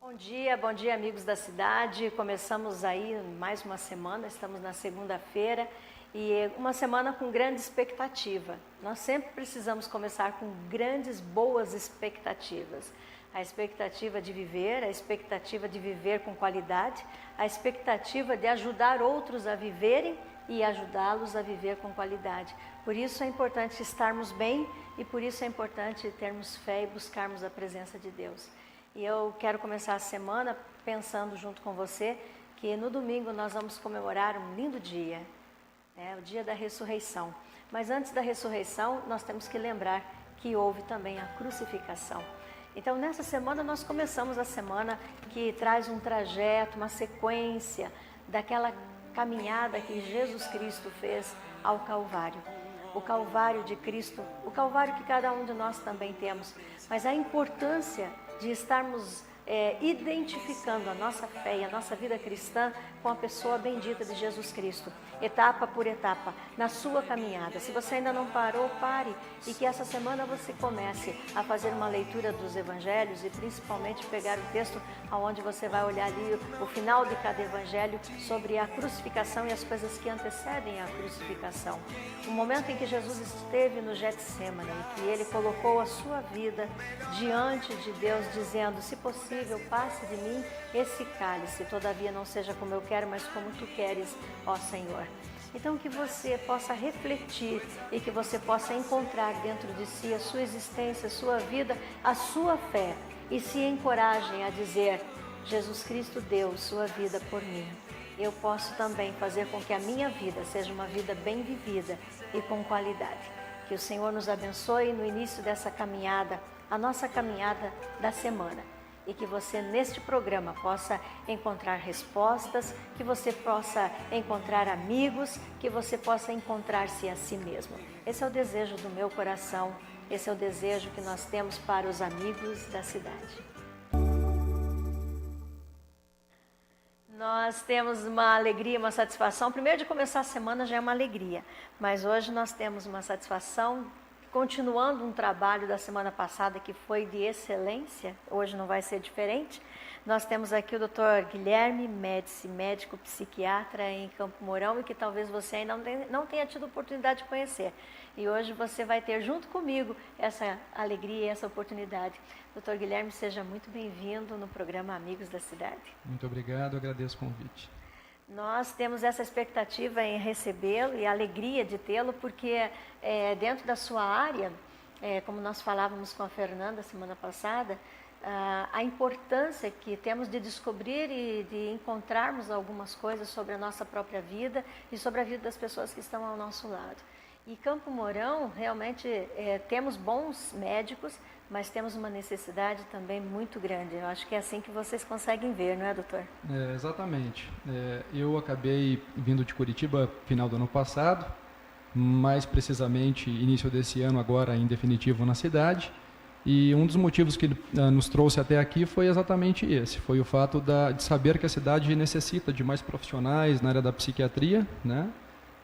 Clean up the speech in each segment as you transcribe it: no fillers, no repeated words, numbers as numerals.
Bom dia amigos da cidade. Começamos aí mais uma semana, estamos na segunda-feira e uma semana com grande expectativa. Nós sempre precisamos começar com grandes, boas expectativas. A expectativa de viver, a expectativa de viver com qualidade, a expectativa de ajudar outros a viverem e ajudá-los a viver com qualidade. Por isso é importante estarmos bem e por isso é importante termos fé e buscarmos a presença de Deus. E eu quero começar a semana pensando junto com você que no domingo nós vamos comemorar um lindo dia, o dia da ressurreição. Mas antes da ressurreição nós temos que lembrar que houve também a crucificação. Então nessa semana nós começamos a semana que traz um trajeto, uma sequência daquela caminhada que Jesus Cristo fez ao Calvário. O Calvário de Cristo, o Calvário que cada um de nós também temos, mas a importância de estarmos identificando a nossa fé e a nossa vida cristã com a pessoa bendita de Jesus Cristo, etapa por etapa, na sua caminhada. Se você ainda não parou, pare e que essa semana você comece a fazer uma leitura dos evangelhos e principalmente pegar o texto onde você vai olhar ali o final de cada evangelho sobre a crucificação e as coisas que antecedem a crucificação. O momento em que Jesus esteve no Getsêmani, que ele colocou a sua vida diante de Deus, dizendo: se possível, passe de mim esse cálice, todavia não seja como eu quero, mas como tu queres, ó Senhor. Então que você possa refletir e que você possa encontrar dentro de si a sua existência, a sua vida, a sua fé e se encorajem a dizer: Jesus Cristo deu sua vida por mim. Eu posso também fazer com que a minha vida seja uma vida bem vivida e com qualidade. Que o Senhor nos abençoe no início dessa caminhada, a nossa caminhada da semana. E que você neste programa possa encontrar respostas, que você possa encontrar amigos, que você possa encontrar-se a si mesmo. Esse é o desejo do meu coração, esse é o desejo que nós temos para os amigos da cidade. Nós temos uma alegria, uma satisfação. Primeiro de começar a semana já é uma alegria, mas hoje nós temos uma satisfação. Continuando um trabalho da semana passada que foi de excelência, hoje não vai ser diferente. Nós temos aqui o Dr. Guilherme Médici, médico psiquiatra em Campo Mourão e que talvez você ainda não tenha tido oportunidade de conhecer. E hoje você vai ter junto comigo essa alegria e essa oportunidade. Dr. Guilherme, seja muito bem-vindo no programa Amigos da Cidade. Muito obrigado, agradeço o convite. Nós temos essa expectativa em recebê-lo e a alegria de tê-lo, porque dentro da sua área, como nós falávamos com a Fernanda semana passada, a importância que temos de descobrir e de encontrarmos algumas coisas sobre a nossa própria vida e sobre a vida das pessoas que estão ao nosso lado. E Campo Mourão, realmente, temos bons médicos, mas temos uma necessidade também muito grande. Eu acho que é assim que vocês conseguem ver, não é, doutor? Exatamente. Eu acabei vindo de Curitiba final do ano passado, mais precisamente início desse ano, agora em definitivo na cidade. E um dos motivos que nos trouxe até aqui foi exatamente esse. Foi o fato de saber que a cidade necessita de mais profissionais na área da psiquiatria, né?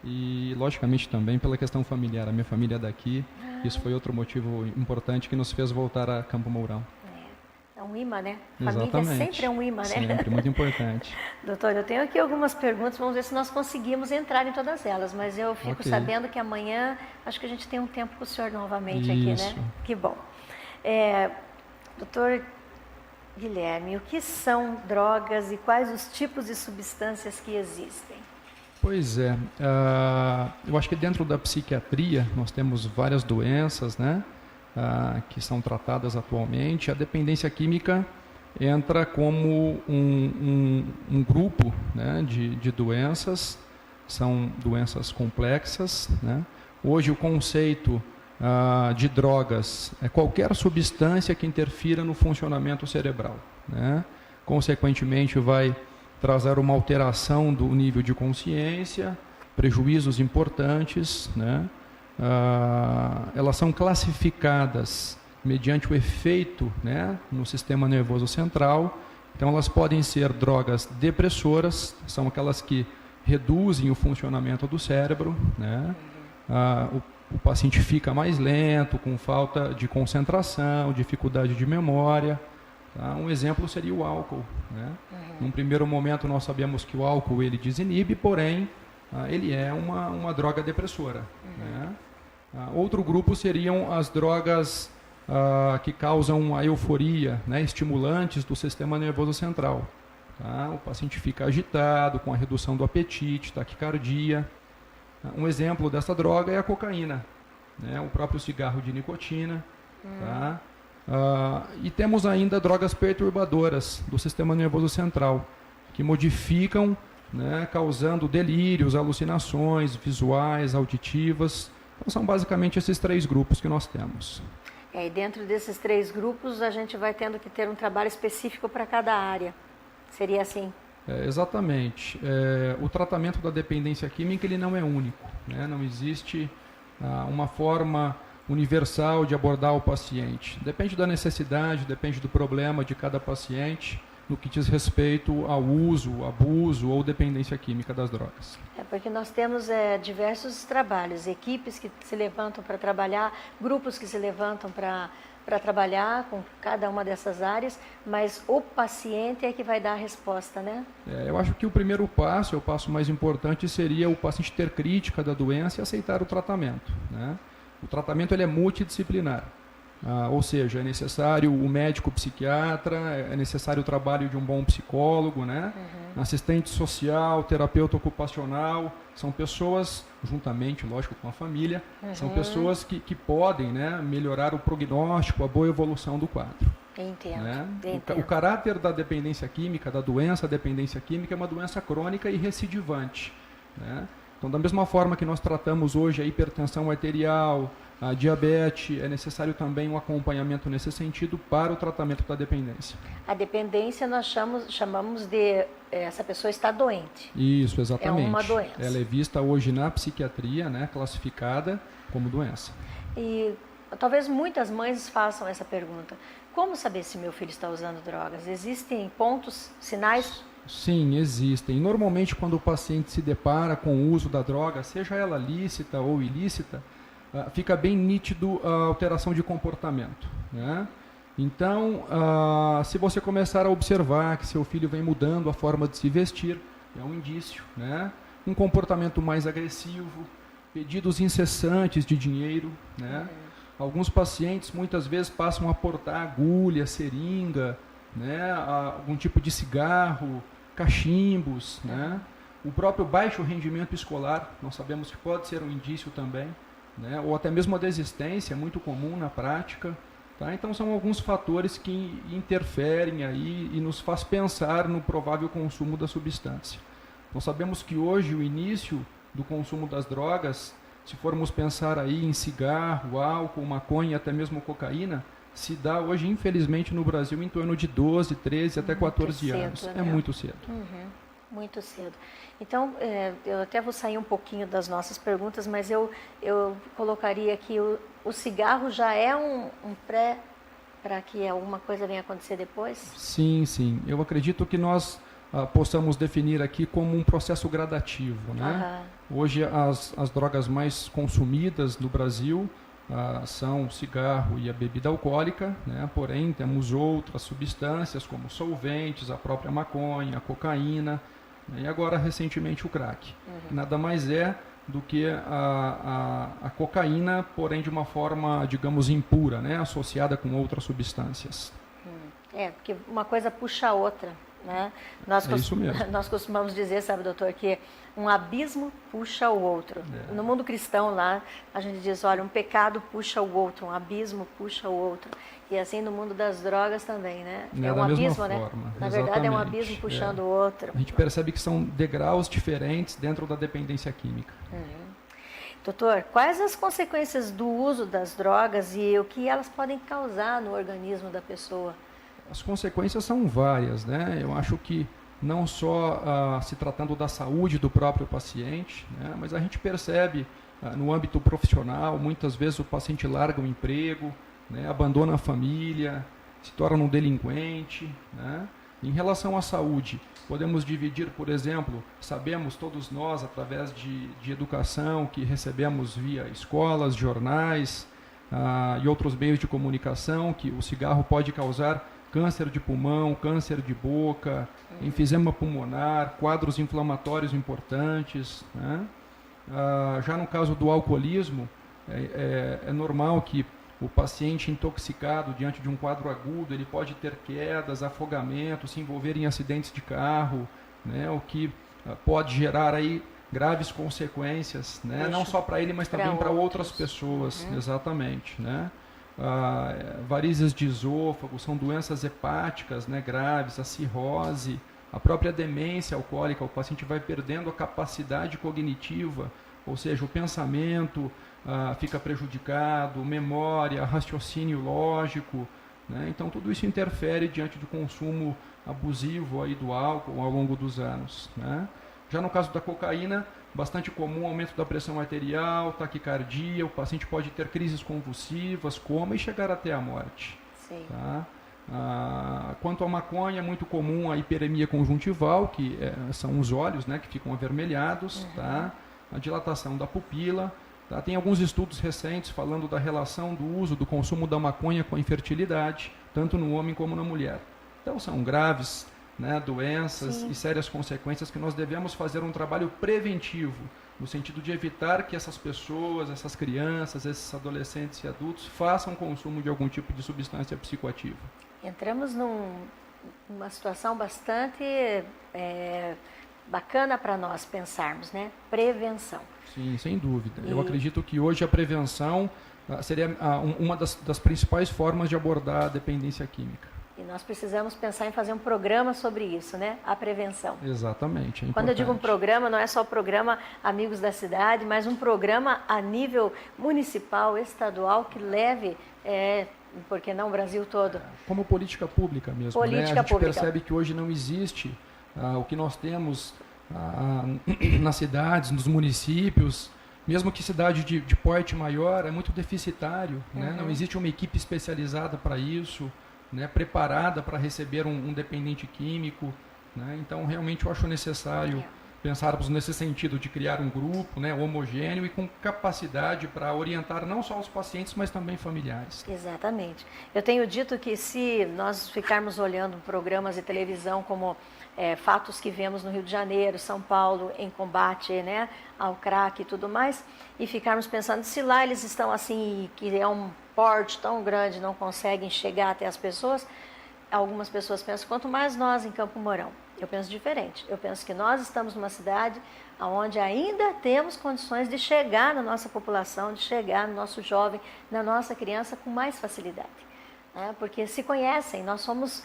E, logicamente, também pela questão familiar. A minha família é daqui. Isso foi outro motivo importante que nos fez voltar a Campo Mourão. É um imã, né? Exatamente. Família sempre é um imã, né? Sempre, muito importante. Doutor, eu tenho aqui algumas perguntas, vamos ver se nós conseguimos entrar em todas elas, mas eu fico sabendo que amanhã, acho que a gente tem um tempo com o senhor novamente aqui, né? Que bom. Doutor Guilherme, o que são drogas e quais os tipos de substâncias que existem? Pois é, eu acho que dentro da psiquiatria nós temos várias doenças, né, que são tratadas atualmente. A dependência química entra como um grupo, né, de doenças, são doenças complexas, né. Hoje o conceito de drogas é qualquer substância que interfira no funcionamento cerebral, né, consequentemente vai trazer uma alteração do nível de consciência, prejuízos importantes, né? Elas são classificadas mediante o efeito, né, no sistema nervoso central. Então elas podem ser drogas depressoras, são aquelas que reduzem o funcionamento do cérebro, né? O paciente fica mais lento, com falta de concentração, dificuldade de memória. Tá? Um exemplo seria o álcool, né? Num primeiro momento nós sabemos que o álcool ele desinibe, porém ele é uma droga depressora. Né? Outro grupo seriam as drogas que causam a euforia, né? Estimulantes do sistema nervoso central. Tá? O paciente fica agitado, com a redução do apetite, taquicardia. Um exemplo dessa droga é a cocaína, né? O próprio cigarro de nicotina. Tá? E temos ainda drogas perturbadoras do sistema nervoso central, que modificam, né, causando delírios, alucinações visuais, auditivas. Então, são basicamente esses 3 grupos que nós temos. E dentro desses 3 grupos, a gente vai tendo que ter um trabalho específico para cada área. Seria assim? Exatamente. O tratamento da dependência química ele não é único, né? Não existe uma forma universal de abordar o paciente. Depende da necessidade, depende do problema de cada paciente, no que diz respeito ao uso, abuso ou dependência química das drogas. Porque nós temos diversos trabalhos, equipes que se levantam para trabalhar, grupos que se levantam para trabalhar com cada uma dessas áreas, mas o paciente é que vai dar a resposta, né? Eu acho que o primeiro passo, o passo mais importante, seria o paciente ter crítica da doença e aceitar o tratamento, né? O tratamento ele é multidisciplinar. Ou seja, é necessário o médico psiquiatra, é necessário o trabalho de um bom psicólogo, né? Assistente social, terapeuta ocupacional, são pessoas, juntamente, lógico, com a família, são pessoas que podem, né, melhorar o prognóstico, a boa evolução do quadro. Entendo. Né? Entendo. O caráter da dependência química, da doença dependência química, é uma doença crônica e recidivante. Né? Então, da mesma forma que nós tratamos hoje a hipertensão arterial, a diabetes, é necessário também um acompanhamento nesse sentido para o tratamento da dependência. A dependência nós chamamos de essa pessoa está doente. Isso, exatamente. É uma doença. Ela é vista hoje na psiquiatria, né, classificada como doença. E talvez muitas mães façam essa pergunta. Como saber se meu filho está usando drogas? Existem pontos, sinais? Sim, existem. Normalmente, quando o paciente se depara com o uso da droga, seja ela lícita ou ilícita, fica bem nítido a alteração de comportamento, né? Então, se você começar a observar que seu filho vem mudando a forma de se vestir, é um indício, né? Um comportamento mais agressivo, pedidos incessantes de dinheiro, né? Alguns pacientes muitas vezes passam a portar agulha, seringa, né? Algum tipo de cigarro, cachimbos, né? O próprio baixo rendimento escolar, nós sabemos que pode ser um indício também, né? Ou até mesmo a desistência, muito comum na prática. Tá? Então são alguns fatores que interferem aí e nos faz pensar no provável consumo da substância. Nós sabemos que hoje o início do consumo das drogas, se formos pensar aí em cigarro, álcool, maconha e até mesmo cocaína, se dá hoje, infelizmente, no Brasil em torno de 12, 13 até 14 anos. É muito cedo. Muito cedo. Então, eu até vou sair um pouquinho das nossas perguntas, mas eu colocaria que o cigarro já é um pré para que alguma coisa venha acontecer depois? Sim, sim. Eu acredito que nós possamos definir aqui como um processo gradativo, né? Hoje, as drogas mais consumidas no Brasil são o cigarro e a bebida alcoólica, né? Porém, temos outras substâncias como solventes, a própria maconha, a cocaína, e agora, recentemente, o crack. Nada mais é do que a cocaína, porém de uma forma, digamos, impura, né? Associada com outras substâncias. Porque uma coisa puxa a outra. Né? Isso mesmo. Nós costumamos dizer, sabe, doutor, que um abismo puxa o outro. No mundo cristão lá, a gente diz, olha, um pecado puxa o outro, um abismo puxa o outro. E assim no mundo das drogas também, né? É um abismo, né? Na verdade é um abismo puxando o outro. A gente percebe que são degraus diferentes dentro da dependência química. Doutor, quais as consequências do uso das drogas e o que elas podem causar no organismo da pessoa? As consequências são várias, né? Eu acho que não só se tratando da saúde do próprio paciente, né? Mas a gente percebe no âmbito profissional, muitas vezes o paciente larga o emprego, né? Abandona a família, se torna um delinquente, né? Em relação à saúde, podemos dividir, por exemplo, sabemos todos nós, através de educação que recebemos via escolas, jornais e outros meios de comunicação, que o cigarro pode causar câncer de pulmão, câncer de boca, enfisema pulmonar, quadros inflamatórios importantes, né? Já no caso do alcoolismo, é normal que o paciente intoxicado diante de um quadro agudo, ele pode ter quedas, afogamento, se envolver em acidentes de carro, né? O que pode gerar aí graves consequências, né? Não só para ele, mas também para outras pessoas, exatamente, né? Varizes de esôfago, são doenças hepáticas, né, graves, a cirrose, a própria demência alcoólica, o paciente vai perdendo a capacidade cognitiva, ou seja, o pensamento fica prejudicado, memória, raciocínio lógico, né? Então tudo isso interfere diante do consumo abusivo aí do álcool ao longo dos anos, né? Já no caso da cocaína, bastante comum aumento da pressão arterial, taquicardia, o paciente pode ter crises convulsivas, coma e chegar até a morte. Sim. Tá? Quanto à maconha, é muito comum a hiperemia conjuntival, que são os olhos, né, que ficam avermelhados, tá? A dilatação da pupila. Tá? Tem alguns estudos recentes falando da relação do uso, do consumo da maconha com a infertilidade, tanto no homem como na mulher. Então são graves, né, doenças e sérias consequências que nós devemos fazer um trabalho preventivo, no sentido de evitar que essas pessoas, essas crianças, esses adolescentes e adultos façam consumo de algum tipo de substância psicoativa. Entramos numa situação bastante bacana para nós pensarmos, né? Prevenção. Sim, sem dúvida. Eu acredito que hoje a prevenção seria uma das principais formas de abordar a dependência química. E nós precisamos pensar em fazer um programa sobre isso, né? A prevenção. Exatamente. Quando eu digo um programa, não é só o programa Amigos da Cidade, mas um programa a nível municipal, estadual, que leve, por que não o Brasil todo? Como política pública mesmo. Política né? A gente pública. percebe que hoje não existe o que nós temos nas cidades, nos municípios, mesmo que cidade de porte maior, é muito deficitário. Né? Não existe uma equipe especializada para isso, né, preparada para receber um dependente químico, né? Então realmente eu acho necessário pensarmos nesse sentido de criar um grupo, né, homogêneo e com capacidade para orientar não só os pacientes, mas também familiares. Exatamente. Eu tenho dito que se nós ficarmos olhando programas de televisão como fatos que vemos no Rio de Janeiro, São Paulo, em combate, né, ao crack e tudo mais, e ficarmos pensando se lá eles estão assim, que é um porte tão grande, não conseguem chegar até as pessoas, algumas pessoas pensam, quanto mais nós em Campo Mourão. Eu penso diferente. Eu penso que nós estamos numa cidade onde ainda temos condições de chegar na nossa população, de chegar no nosso jovem, na nossa criança com mais facilidade. Né? Porque se conhecem, nós somos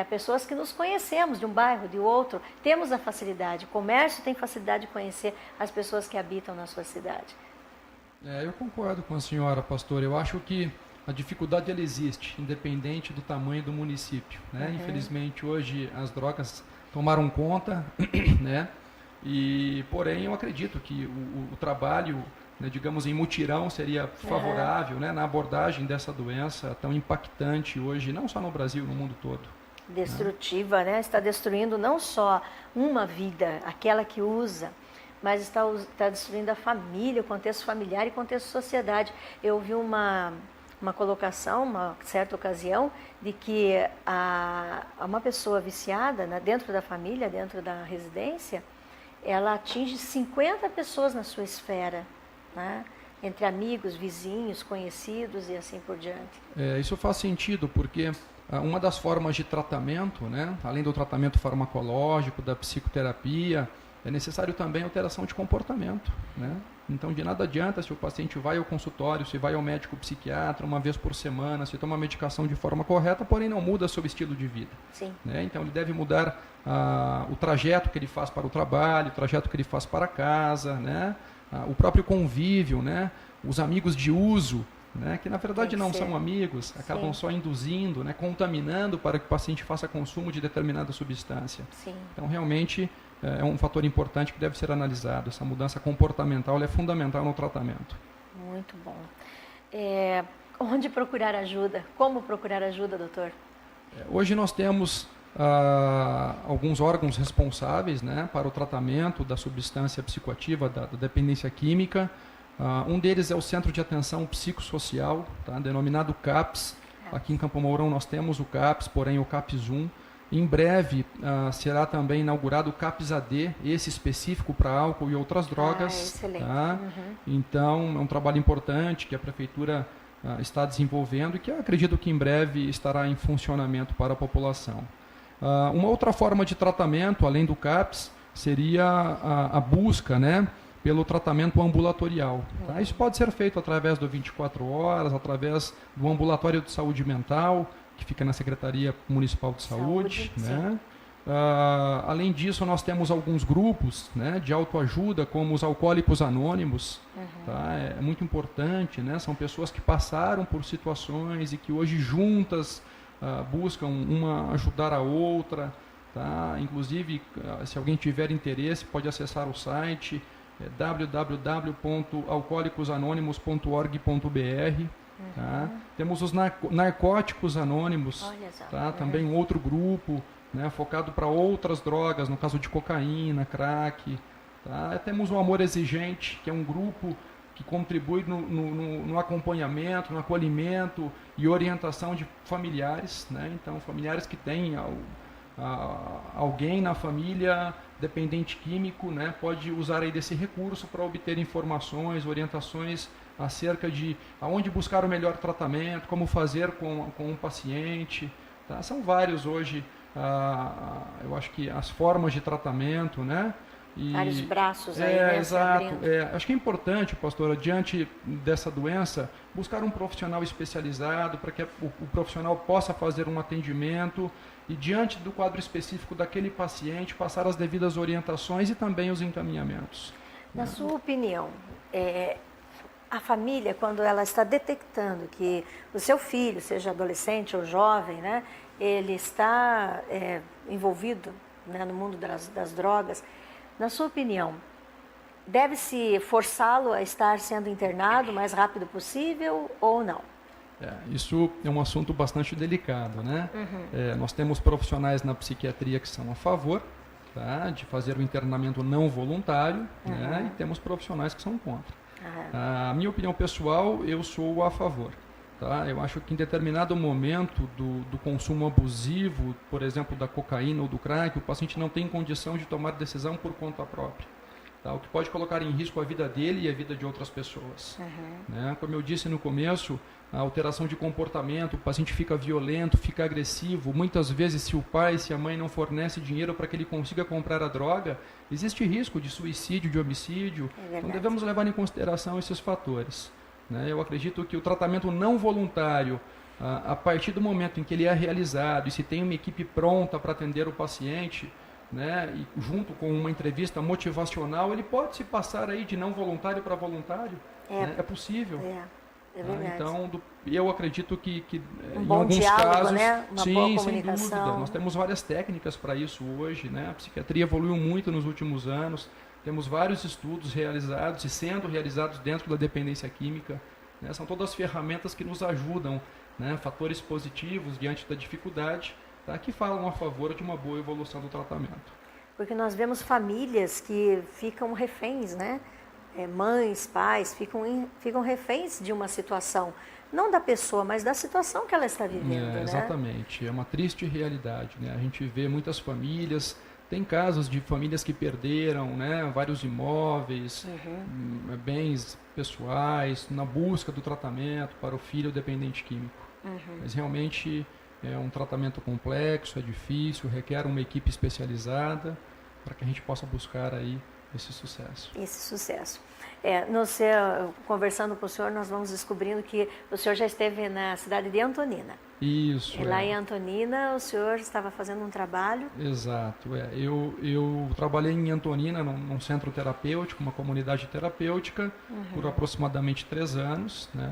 pessoas que nos conhecemos de um bairro, de outro, temos a facilidade. O comércio tem facilidade de conhecer as pessoas que habitam na sua cidade. Eu concordo com a senhora, pastor. Eu acho que a dificuldade ela existe, independente do tamanho do município. Né? Infelizmente, hoje as drogas tomaram conta, né? Porém, eu acredito que o trabalho, né, digamos, em mutirão seria favorável, né, na abordagem dessa doença tão impactante hoje, não só no Brasil, no mundo todo. Destrutiva, né? Está destruindo não só uma vida, aquela que usa, mas está destruindo a família, o contexto familiar e o contexto sociedade. Eu ouvi uma colocação, uma certa ocasião, de que uma pessoa viciada, né, dentro da família, dentro da residência, ela atinge 50 pessoas na sua esfera, né, entre amigos, vizinhos, conhecidos e assim por diante. Isso faz sentido, porque uma das formas de tratamento, né, além do tratamento farmacológico, da psicoterapia, é necessário também alteração de comportamento, né? Então, de nada adianta se o paciente vai ao consultório, se vai ao médico psiquiatra uma vez por semana, se toma a medicação de forma correta, porém não muda seu estilo de vida. Sim. Né? Então, ele deve mudar o trajeto que ele faz para o trabalho, o trajeto que ele faz para casa, né? O próprio convívio, né? Os amigos de uso, né? Que na verdade não são amigos, acabam só induzindo, né? Contaminando para que o paciente faça consumo de determinada substância. Sim. Então, realmente, é um fator importante que deve ser analisado. Essa mudança comportamental é fundamental no tratamento. Muito bom. Onde procurar ajuda? Como procurar ajuda, doutor? Hoje nós temos alguns órgãos responsáveis, né, para o tratamento da substância psicoativa, da dependência química. Um deles é o Centro de Atenção Psicossocial, tá, denominado CAPS. Aqui em Campo Mourão nós temos o CAPS, porém o CAPS 1. Em breve será também inaugurado o CAPS AD, esse específico para álcool e outras drogas. Excelente. Tá? Então, é um trabalho importante que a Prefeitura está desenvolvendo e que eu acredito que em breve estará em funcionamento para a população. Uma outra forma de tratamento, além do CAPS, seria a busca, né, pelo tratamento ambulatorial. Tá? Isso pode ser feito através do 24 horas, através do ambulatório de saúde mental, que fica na Secretaria Municipal de Saúde. Né? Além disso, nós temos alguns grupos, né, de autoajuda, como os Alcoólicos Anônimos. Tá? É muito importante, né? São pessoas que passaram por situações e que hoje juntas buscam uma ajudar a outra. Tá? Inclusive, se alguém tiver interesse, pode acessar o site www.alcoolicosanonimos.org.br. Tá? Temos os Narcóticos Anônimos, tá? Também um outro grupo, né, focado para outras drogas, no caso de cocaína, crack. Tá? Temos o Amor Exigente, que é um grupo que contribui no acompanhamento, no acolhimento e orientação de familiares. Né? Então, familiares que têm alguém na família dependente químico, né, pode usar aí desse recurso para obter informações, orientações acerca de aonde buscar o melhor tratamento, como fazer com um paciente. Tá? São vários hoje, eu acho que as formas de tratamento, né? Vários braços aí, né? Exato. Acho que é importante, pastora, diante dessa doença, buscar um profissional especializado para que o profissional possa fazer um atendimento e, diante do quadro específico daquele paciente, passar as devidas orientações e também os encaminhamentos. Na sua opinião, a família, quando ela está detectando que o seu filho, seja adolescente ou jovem, né, ele está envolvido, né, no mundo das drogas, na sua opinião, deve-se forçá-lo a estar sendo internado o mais rápido possível ou não? Isso é um assunto bastante delicado, né? Nós temos profissionais na psiquiatria que são a favor, tá, de fazer o internamento não voluntário, né, e temos profissionais que são contra. A minha opinião pessoal, eu sou a favor. Tá? Eu acho que em determinado momento do consumo abusivo, por exemplo, da cocaína ou do crack, o paciente não tem condição de tomar decisão por conta própria. Tá? O que pode colocar em risco a vida dele e a vida de outras pessoas. Né? Como eu disse no começo, a alteração de comportamento, o paciente fica violento, fica agressivo. Muitas vezes, se o pai, se a mãe não fornece dinheiro para que ele consiga comprar a droga, existe risco de suicídio, de homicídio. Então devemos levar em consideração esses fatores. Né? Eu acredito que o tratamento não voluntário, a partir do momento em que ele é realizado e se tem uma equipe pronta para atender o paciente, né, e junto com uma entrevista motivacional, ele pode se passar aí de não voluntário para voluntário. Né? É possível. Então, eu acredito que em alguns casos, né? Uma boa comunicação. Sem dúvida. Nós temos várias técnicas para isso hoje. Né? A psiquiatria evoluiu muito nos últimos anos. Temos vários estudos realizados e sendo realizados dentro da dependência química. Né? São todas ferramentas que nos ajudam, né? Fatores positivos diante da dificuldade, tá? Que falam a favor de uma boa evolução do tratamento. Porque nós vemos famílias que ficam reféns, né? Mães, pais, ficam reféns de uma situação, não da pessoa, mas da situação que ela está vivendo. Exatamente, né? É uma triste realidade. Né? A gente vê muitas famílias. Tem casos de famílias que perderam, né, vários imóveis, bens pessoais, na busca do tratamento para o filho dependente químico. Mas realmente é um tratamento complexo, é difícil, requer uma equipe especializada para que a gente possa buscar aí esse sucesso. Conversando com o senhor, nós vamos descobrindo que o senhor já esteve na cidade de Antonina. Isso. E lá em Antonina, o senhor estava fazendo um trabalho? Exato. Eu trabalhei em Antonina, num centro terapêutico, uma comunidade terapêutica, por aproximadamente 3 anos. Né?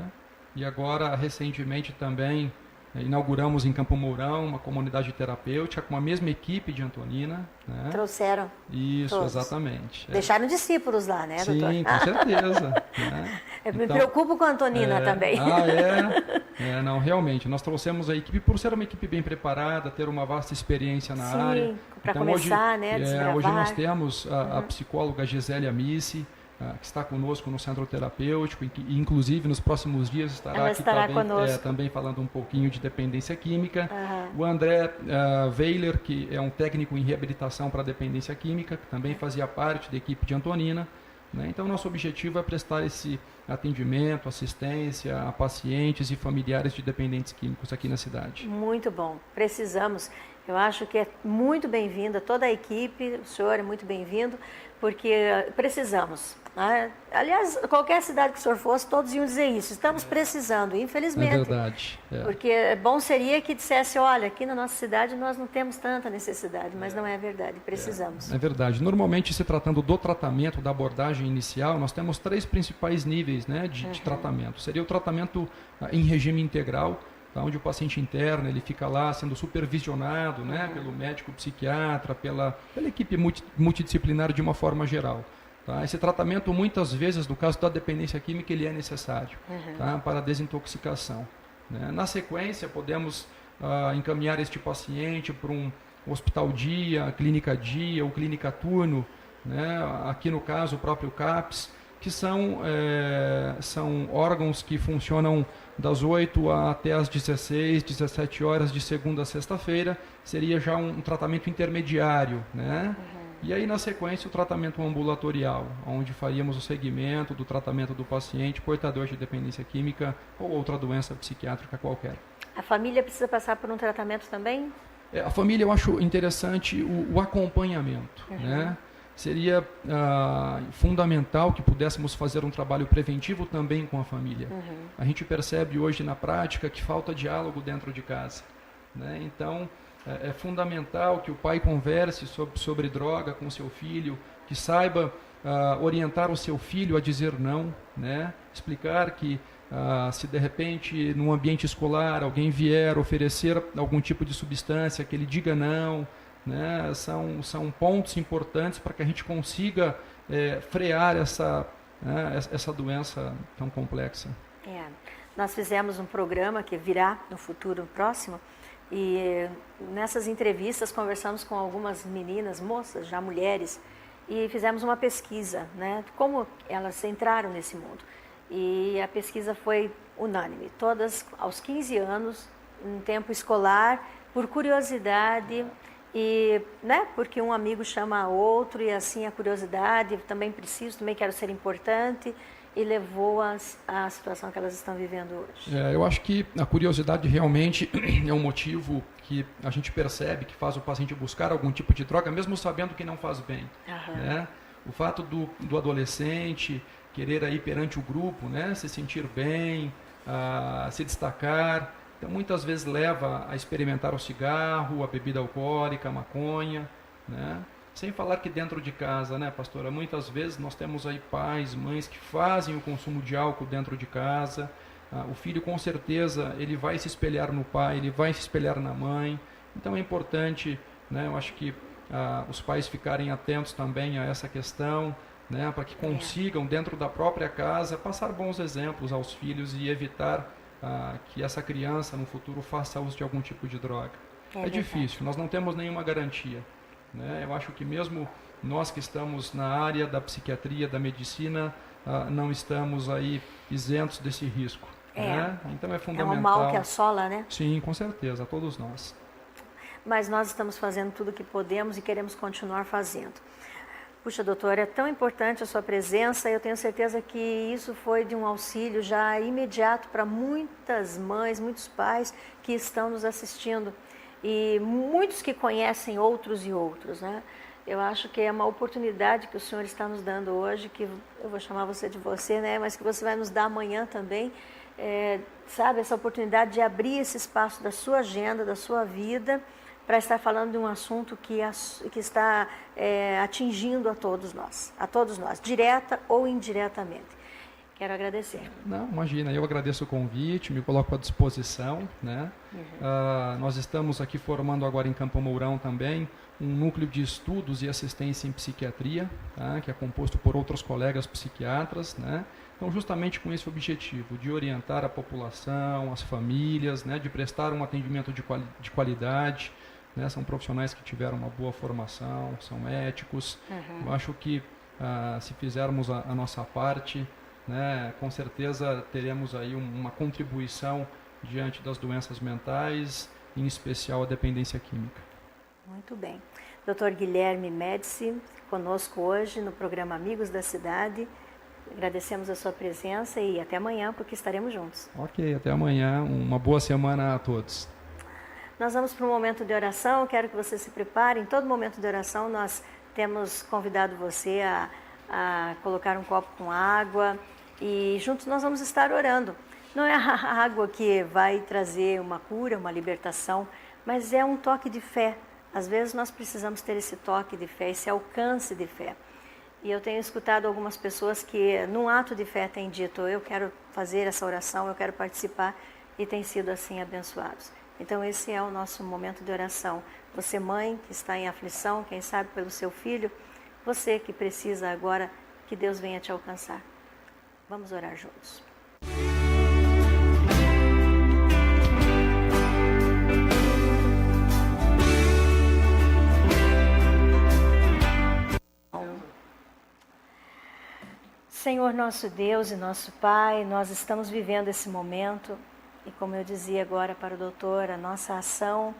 E agora, recentemente também, inauguramos em Campo Mourão uma comunidade terapêutica com a mesma equipe de Antonina. Né? Trouxeram. Isso, todos. Exatamente. Deixaram discípulos lá, né, doutor? Sim, com certeza. Né? Eu me preocupo com a Antonina também. Não, realmente. Nós trouxemos a equipe por ser uma equipe bem preparada, ter uma vasta experiência na área. Para começar, hoje, né, desbravar. hoje nós temos a psicóloga Gisélia Missi, que está conosco no Centro Terapêutico, e inclusive nos próximos dias estará aqui também falando um pouquinho de dependência química. O André Weiler, que é um técnico em reabilitação para dependência química, que também fazia parte da equipe de Antonina. Né? Então, nosso objetivo é prestar esse atendimento, assistência a pacientes e familiares de dependentes químicos aqui na cidade. Muito bom, precisamos. Eu acho que é muito bem-vinda toda a equipe, o senhor é muito bem-vindo, porque precisamos. Né? Aliás, qualquer cidade que o senhor fosse, todos iam dizer isso. Estamos precisando, infelizmente. É verdade. Porque bom seria que dissesse, olha, aqui na nossa cidade nós não temos tanta necessidade, mas não é verdade, precisamos. É verdade. Normalmente, se tratando do tratamento, da abordagem inicial, nós temos 3 principais níveis, né, de tratamento. Seria o tratamento em regime integral, onde o paciente interna, ele fica lá sendo supervisionado, né, pelo médico psiquiatra, pela equipe multidisciplinar de uma forma geral. Tá? Esse tratamento, muitas vezes, no caso da dependência química, ele é necessário para a desintoxicação. Né? Na sequência, podemos encaminhar este paciente para um hospital dia, clínica dia ou clínica turno, né? Aqui no caso o próprio CAPS, que são órgãos que funcionam das 8 até as 16, 17 horas de segunda a sexta-feira. Seria já um tratamento intermediário, né? E aí, na sequência, o tratamento ambulatorial, onde faríamos o segmento do tratamento do paciente portador de dependência química ou outra doença psiquiátrica qualquer. A família precisa passar por um tratamento também? A família, eu acho interessante o acompanhamento, né? Seria fundamental que pudéssemos fazer um trabalho preventivo também com a família. A gente percebe hoje na prática que falta diálogo dentro de casa, né? Então, é fundamental que o pai converse sobre droga com o seu filho, que saiba orientar o seu filho a dizer não, né? Explicar que se de repente num ambiente escolar alguém vier oferecer algum tipo de substância, que ele diga não, né? São pontos importantes para que a gente consiga frear essa doença tão complexa. Nós fizemos um programa que virá no futuro próximo, e nessas entrevistas conversamos com algumas meninas, moças, já mulheres, e fizemos uma pesquisa, né, como elas entraram nesse mundo. E a pesquisa foi unânime, todas aos 15 anos, em tempo escolar, por curiosidade, e, né, porque um amigo chama outro, e assim a curiosidade, também preciso, também quero ser importante, e levou-as à situação que elas estão vivendo hoje. Eu acho que a curiosidade realmente é um motivo que a gente percebe que faz o paciente buscar algum tipo de droga, mesmo sabendo que não faz bem. Né? O fato do adolescente querer ir perante o grupo, né, se sentir bem, se destacar, então muitas vezes leva a experimentar o cigarro, a bebida alcoólica, a maconha, né? Sem falar que dentro de casa, né, pastora, muitas vezes nós temos aí pais, mães que fazem o consumo de álcool dentro de casa. O filho, com certeza, ele vai se espelhar no pai, ele vai se espelhar na mãe. Então é importante, né, eu acho que os pais ficarem atentos também a essa questão, né, para que consigam, dentro da própria casa, passar bons exemplos aos filhos e evitar que essa criança, no futuro, faça uso de algum tipo de droga. É difícil, nós não temos nenhuma garantia. Eu acho que mesmo nós que estamos na área da psiquiatria, da medicina, não estamos aí isentos desse risco. Né? Então é fundamental. É um mal que assola, né? Sim, com certeza, todos nós. Mas nós estamos fazendo tudo o que podemos e queremos continuar fazendo. Puxa, doutora, é tão importante a sua presença, eu tenho certeza que isso foi de um auxílio já imediato para muitas mães, muitos pais que estão nos assistindo. E muitos que conhecem outros e outros, né? Eu acho que é uma oportunidade que o senhor está nos dando hoje, que eu vou chamar você de você, né? Mas que você vai nos dar amanhã também, sabe? Essa oportunidade de abrir esse espaço da sua agenda, da sua vida, para estar falando de um assunto que está atingindo a todos nós, direta ou indiretamente. Quero agradecer. Não, imagina, eu agradeço o convite, me coloco à disposição, né? Nós estamos aqui formando agora em Campo Mourão também um núcleo de estudos e assistência em psiquiatria, tá? Que é composto por outros colegas psiquiatras, né? Então, justamente com esse objetivo de orientar a população, as famílias, né? De prestar um atendimento de qualidade, né? São profissionais que tiveram uma boa formação, são éticos. Eu acho que se fizermos a nossa parte, né, com certeza teremos aí uma contribuição diante das doenças mentais, em especial a dependência química. Muito bem. Dr. Guilherme Médici, conosco hoje no programa Amigos da Cidade. Agradecemos a sua presença e até amanhã, porque estaremos juntos. Ok, até amanhã. Uma boa semana a todos. Nós vamos para um momento de oração. Eu quero que você se prepare. Em todo momento de oração, nós temos convidado você a colocar um copo com água e juntos nós vamos estar orando. Não é a água que vai trazer uma cura, uma libertação, mas é um toque de fé. Às vezes nós precisamos ter esse toque de fé, esse alcance de fé. E eu tenho escutado algumas pessoas que, num ato de fé, têm dito: eu quero fazer essa oração, eu quero participar, e têm sido assim abençoados. Então esse é o nosso momento de oração. Você, mãe, que está em aflição, quem sabe pelo seu filho, você que precisa agora que Deus venha te alcançar. Vamos orar juntos. Senhor nosso Deus e nosso Pai, nós estamos vivendo esse momento e, como eu dizia agora para o doutor, a nossa ação,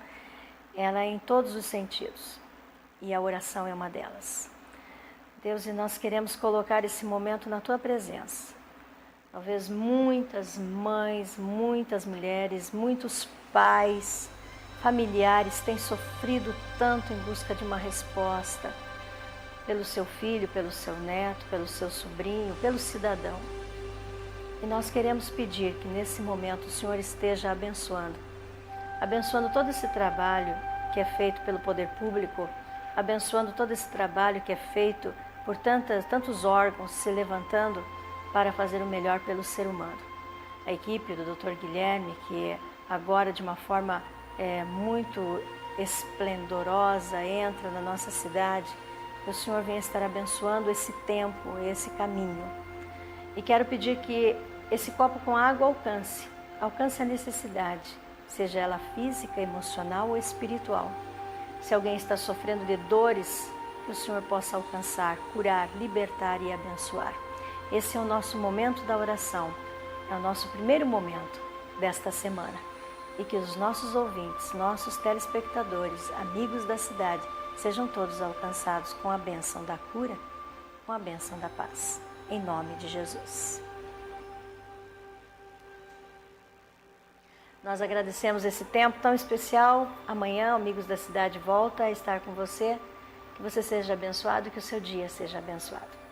ela é em todos os sentidos e a oração é uma delas. Deus, e nós queremos colocar esse momento na Tua presença. Talvez muitas mães, muitas mulheres, muitos pais, familiares têm sofrido tanto em busca de uma resposta, pelo seu filho, pelo seu neto, pelo seu sobrinho, pelo cidadão. E nós queremos pedir que nesse momento o Senhor esteja abençoando todo esse trabalho que é feito pelo poder público, abençoando todo esse trabalho que é feito por tantos órgãos se levantando para fazer o melhor pelo ser humano. A equipe do Dr. Guilherme, que agora de uma forma muito esplendorosa entra na nossa cidade, que o Senhor venha estar abençoando esse tempo, esse caminho. E quero pedir que esse copo com água alcance a necessidade, seja ela física, emocional ou espiritual. Se alguém está sofrendo de dores, que o Senhor possa alcançar, curar, libertar e abençoar. Esse é o nosso momento da oração, é o nosso primeiro momento desta semana. E que os nossos ouvintes, nossos telespectadores, amigos da cidade, sejam todos alcançados com a bênção da cura, com a bênção da paz. Em nome de Jesus. Nós agradecemos esse tempo tão especial. Amanhã, Amigos da Cidade volta a estar com você. Que você seja abençoado e que o seu dia seja abençoado.